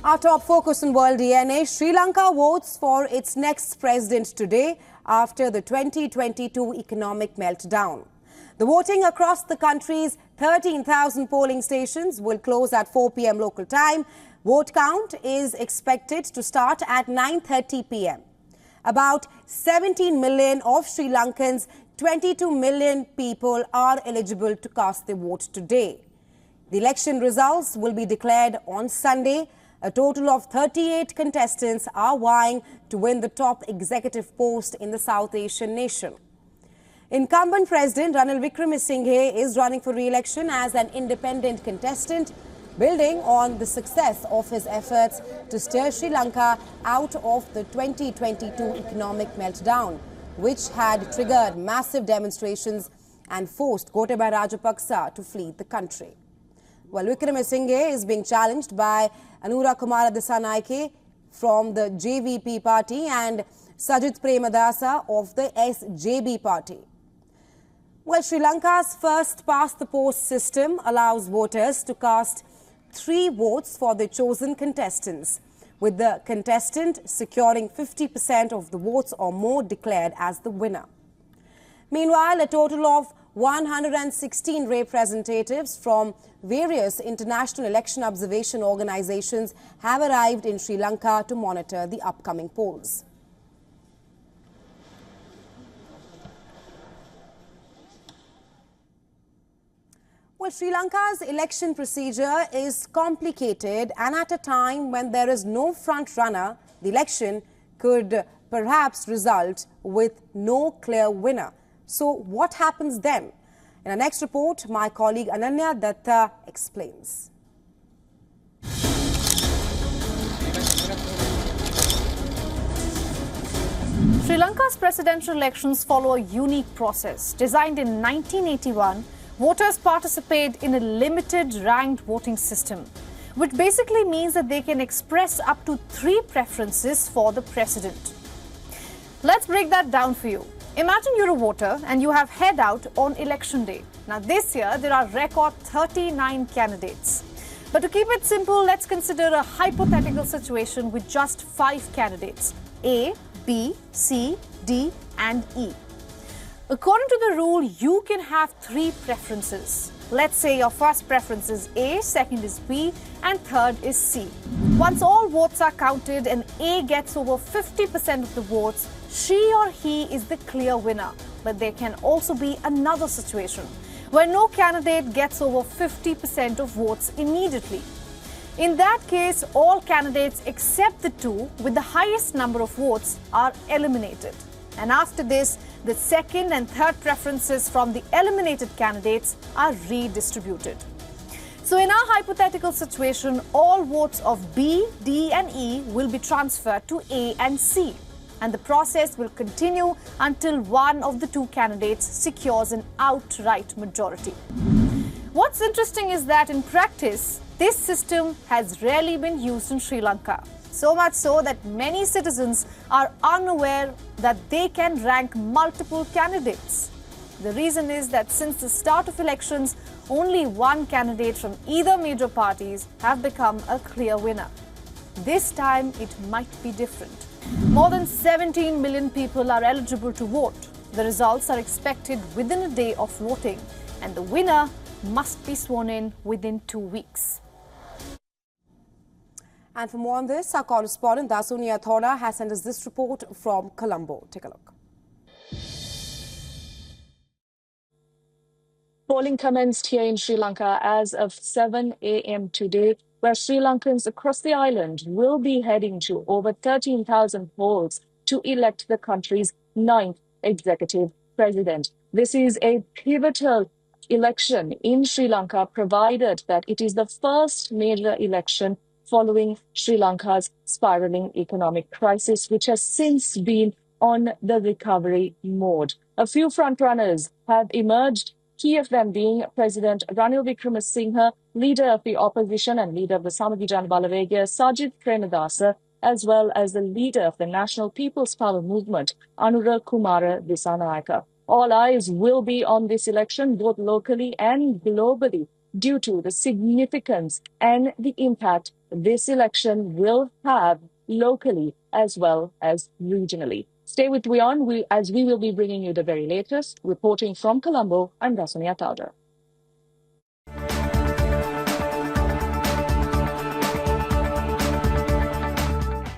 Our top focus on World DNA, Sri Lanka votes for its next president today after the 2022 economic meltdown. The voting across the country's 13,000 polling stations will close at 4 p.m. local time. Vote count is expected to start at 9:30 p.m. About 17 million of Sri Lankan's 22 million people are eligible to cast their vote today. The election results will be declared on Sunday. A total of 38 contestants are vying to win the top executive post in the South Asian nation. Incumbent President Ranil Wickremesinghe is running for re-election as an independent contestant, building on the success of his efforts to steer Sri Lanka out of the 2022 economic meltdown, which had triggered massive demonstrations and forced Gotabaya Rajapaksa to flee the country. Well, Wickremesinghe is being challenged by Anura Kumara Dissanayake from the JVP party and Sajith Premadasa of the SJB party. Well, Sri Lanka's first past-the-post system allows voters to cast 3 votes for the chosen contestants, with the contestant securing 50% of the votes or more declared as the winner. Meanwhile, a total of 116 representatives from various international election observation organizations have arrived in Sri Lanka to monitor the upcoming polls. Well, Sri Lanka's election procedure is complicated, and at a time when there is no front runner, the election could perhaps result with no clear winner. So what happens then? In our next report, my colleague Ananya Datta explains. Sri Lanka's presidential elections follow a unique process. Designed in 1981, voters participate in a limited ranked voting system, which basically means that they can express up to 3 preferences for the president. Let's break that down for you. Imagine you're a voter and you have head out on election day. Now this year there are record 39 candidates. But to keep it simple, let's consider a hypothetical situation with just 5 candidates: A, B, C, D and E. According to the rule, you can have 3 preferences. Let's say your first preference is A, second is B and third is C. Once all votes are counted and A gets over 50% of the votes, she or he is the clear winner. But there can also be another situation where no candidate gets over 50% of votes immediately. In that case, all candidates except the 2 with the highest number of votes are eliminated. And after this, the second and third preferences from the eliminated candidates are redistributed. So in our hypothetical situation, all votes of B, D and E will be transferred to A and C. And the process will continue until one of the 2 candidates secures an outright majority. What's interesting is that in practice, this system has rarely been used in Sri Lanka. So much so that many citizens are unaware that they can rank multiple candidates. The reason is that since the start of elections, only one candidate from either major parties have become a clear winner. This time it might be different. More than 17 million people are eligible to vote. The results are expected within a day of voting, and the winner must be sworn in within 2 weeks. And for more on this, our correspondent Dasunia Thoda has sent us this report from Colombo. Take a look. Polling commenced here in Sri Lanka as of 7 a.m. today, where Sri Lankans across the island will be heading to over 13,000 polls to elect the country's 9th executive president. This is a pivotal election in Sri Lanka, provided that it is the first major election following Sri Lanka's spiraling economic crisis, which has since been on the recovery mode. A few frontrunners have emerged, key of them being President Ranil Wickremesinghe, leader of the opposition and leader of the Samagi Jana Balawegaya, Sajith Premadasa, as well as the leader of the National People's Power Movement, Anura Kumara Dissanayake. All eyes will be on this election, both locally and globally, due to the significance and the impact this election will have locally as well as regionally. Stay with WION as we will be bringing you the very latest. Reporting from Colombo, I'm Rasuni Atauda.